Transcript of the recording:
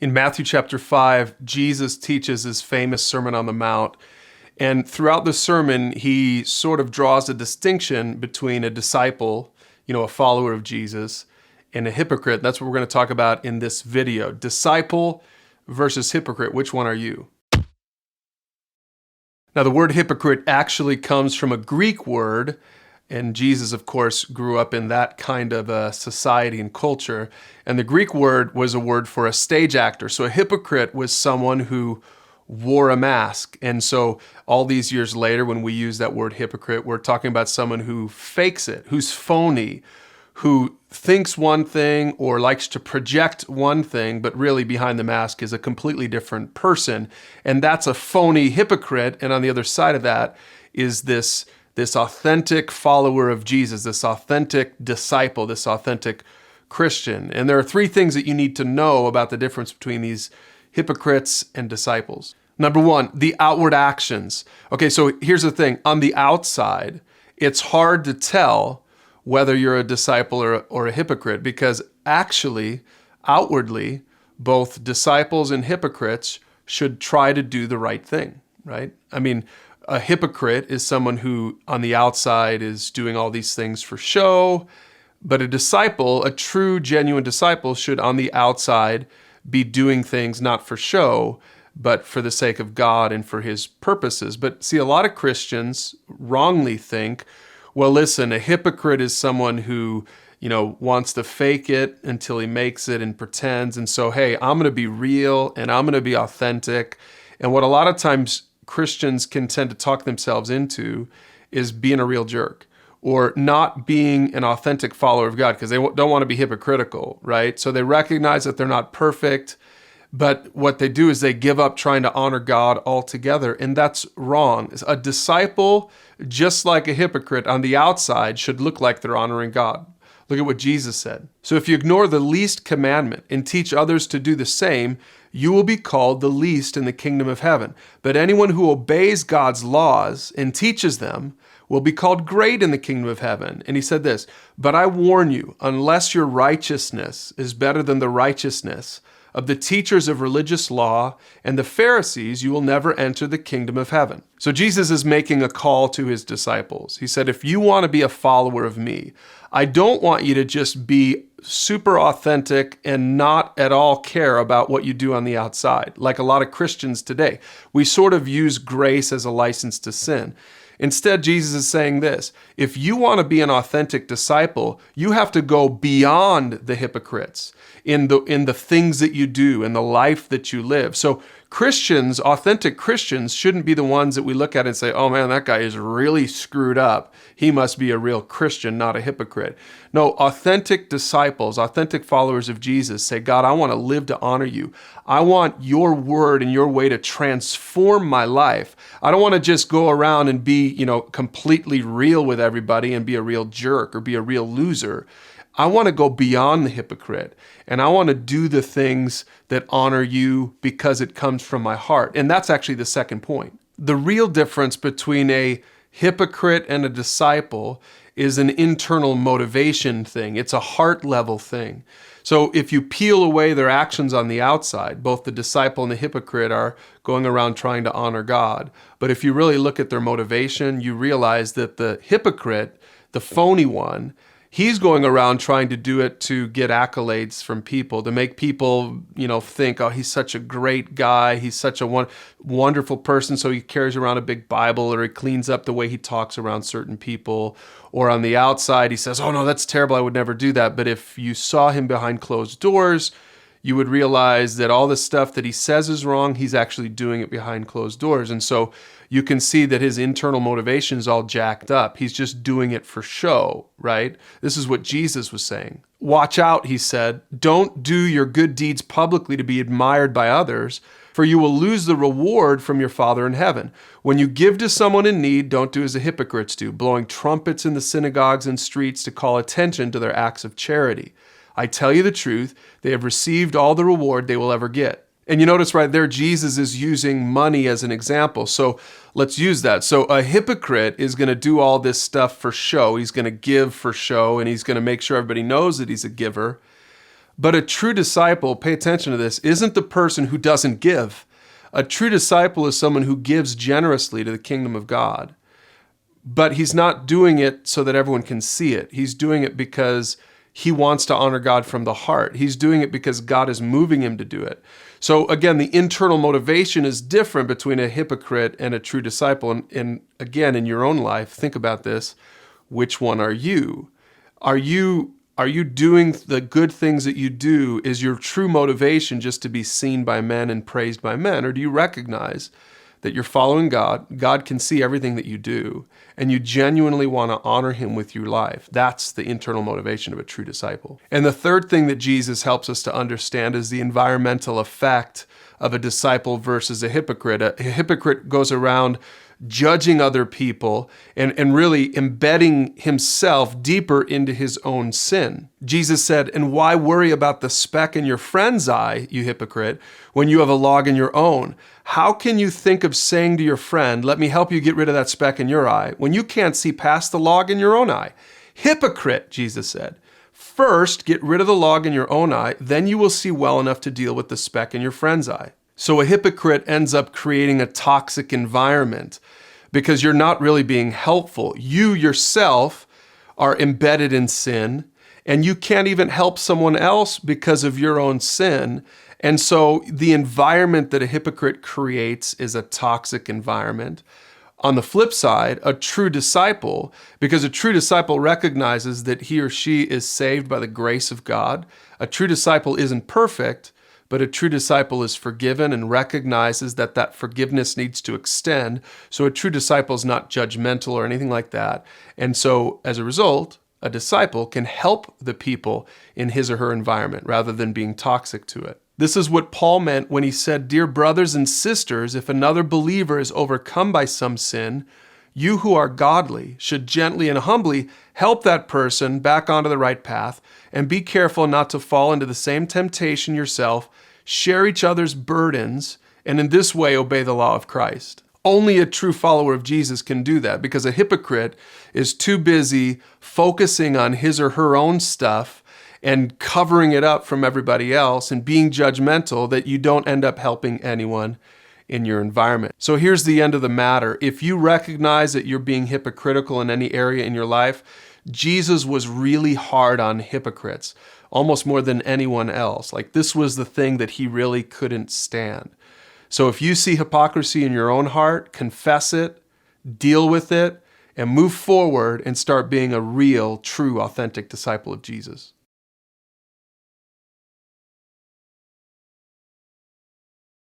In Matthew chapter 5, Jesus teaches his famous Sermon on the Mount. And throughout the sermon, he sort of draws a distinction between a disciple, a follower of Jesus, and a hypocrite. That's what we're going to talk about in this video. Disciple versus hypocrite. Which one are you? Now, the word hypocrite actually comes from a Greek word, and Jesus, of course, grew up in that kind of a society and culture. And the Greek word was a word for a stage actor. So a hypocrite was someone who wore a mask. And so all these years later, when we use that word hypocrite, we're talking about someone who fakes it, who's phony, who thinks one thing or likes to project one thing, but really behind the mask is a completely different person. And that's a phony hypocrite. And on the other side of that is this authentic follower of Jesus, this authentic disciple, this authentic Christian. And there are three things that you need to know about the difference between these hypocrites and disciples. Number one, the outward actions. Okay, so here's the thing. On the outside, it's hard to tell whether you're a disciple or a hypocrite, because actually, outwardly, both disciples and hypocrites should try to do the right thing, right? I mean, a hypocrite is someone who on the outside is doing all these things for show, but a disciple, a true, genuine disciple, should on the outside be doing things not for show, but for the sake of God and for his purposes. But see, a lot of Christians wrongly think, well, listen, a hypocrite is someone who, wants to fake it until he makes it and pretends. And so, hey, I'm going to be real and I'm going to be authentic. And what a lot of times Christians can tend to talk themselves into is being a real jerk or not being an authentic follower of God because they don't want to be hypocritical, right? So they recognize that they're not perfect, but what they do is they give up trying to honor God altogether, and that's wrong. A disciple, just like a hypocrite on the outside, should look like they're honoring God. Look at what Jesus said. So if you ignore the least commandment and teach others to do the same, you will be called the least in the kingdom of heaven. But anyone who obeys God's laws and teaches them will be called great in the kingdom of heaven. And he said this, but I warn you, unless your righteousness is better than the righteousness of the teachers of religious law and the Pharisees, you will never enter the kingdom of heaven. So Jesus is making a call to his disciples. He said, if you want to be a follower of me, I don't want you to just be super authentic and not at all care about what you do on the outside. Like a lot of Christians today, we sort of use grace as a license to sin. Instead, Jesus is saying this, if you want to be an authentic disciple, you have to go beyond the hypocrites in the things that you do, in the life that you live. So Christians, authentic Christians, shouldn't be the ones that we look at and say, oh man, that guy is really screwed up. He must be a real Christian, not a hypocrite. No, authentic disciples, authentic followers of Jesus say, God, I want to live to honor you. I want your word and your way to transform my life. I don't want to just go around and be, completely real with everybody and be a real jerk or be a real loser. I want to go beyond the hypocrite, and I want to do the things that honor you because it comes from my heart. And that's actually the second point. The real difference between a hypocrite and a disciple is an internal motivation thing. It's a heart level thing. So if you peel away their actions on the outside, both the disciple and the hypocrite are going around trying to honor God. But if you really look at their motivation, you realize that the hypocrite, the phony one, he's going around trying to do it to get accolades from people, to make people, think, oh, he's such a great guy. He's such a wonderful person. So he carries around a big Bible, or he cleans up the way he talks around certain people. Or on the outside, he says, oh, no, that's terrible. I would never do that. But if you saw him behind closed doors, you would realize that all the stuff that he says is wrong, he's actually doing it behind closed doors. And so you can see that his internal motivation is all jacked up. He's just doing it for show, right? This is what Jesus was saying. Watch out, he said. Don't do your good deeds publicly to be admired by others, for you will lose the reward from your Father in heaven. When you give to someone in need, don't do as the hypocrites do, blowing trumpets in the synagogues and streets to call attention to their acts of charity. I tell you the truth, they have received all the reward they will ever get. And you notice right there, Jesus is using money as an example. So let's use that. So a hypocrite is going to do all this stuff for show. He's going to give for show, and he's going to make sure everybody knows that he's a giver. But a true disciple, pay attention to this, isn't the person who doesn't give. A true disciple is someone who gives generously to the kingdom of God. But he's not doing it so that everyone can see it. He's doing it because he wants to honor God from the heart. He's doing it because God is moving him to do it. So again, the internal motivation is different between a hypocrite and a true disciple. And again, in your own life, think about this. Which one are you? Are you doing the good things that you do? Is your true motivation just to be seen by men and praised by men? Or do you recognize that you're following God, God can see everything that you do, and you genuinely want to honor him with your life? That's the internal motivation of a true disciple. And the third thing that Jesus helps us to understand is the environmental effect of a disciple versus a hypocrite. A hypocrite goes around judging other people and really embedding himself deeper into his own sin. Jesus said, "And why worry about the speck in your friend's eye, you hypocrite, when you have a log in your own? How can you think of saying to your friend, 'Let me help you get rid of that speck in your eye,' when you can't see past the log in your own eye? Hypocrite," Jesus said. "First, get rid of the log in your own eye, then you will see well enough to deal with the speck in your friend's eye." So a hypocrite ends up creating a toxic environment because you're not really being helpful. You yourself are embedded in sin, and you can't even help someone else because of your own sin. And so the environment that a hypocrite creates is a toxic environment. On the flip side, a true disciple, because a true disciple recognizes that he or she is saved by the grace of God. A true disciple isn't perfect, but a true disciple is forgiven and recognizes that that forgiveness needs to extend. So a true disciple is not judgmental or anything like that. And so as a result, a disciple can help the people in his or her environment rather than being toxic to it. This is what Paul meant when he said, "Dear brothers and sisters, if another believer is overcome by some sin, you who are godly should gently and humbly help that person back onto the right path, and be careful not to fall into the same temptation yourself. Share each other's burdens, and in this way obey the law of Christ." Only a true follower of Jesus can do that, because a hypocrite is too busy focusing on his or her own stuff and covering it up from everybody else and being judgmental that you don't end up helping anyone in your environment. So here's the end of the matter. If you recognize that you're being hypocritical in any area in your life, Jesus was really hard on hypocrites, almost more than anyone else. Like, this was the thing that he really couldn't stand. So if you see hypocrisy in your own heart, confess it, deal with it, and move forward and start being a real, true, authentic disciple of Jesus.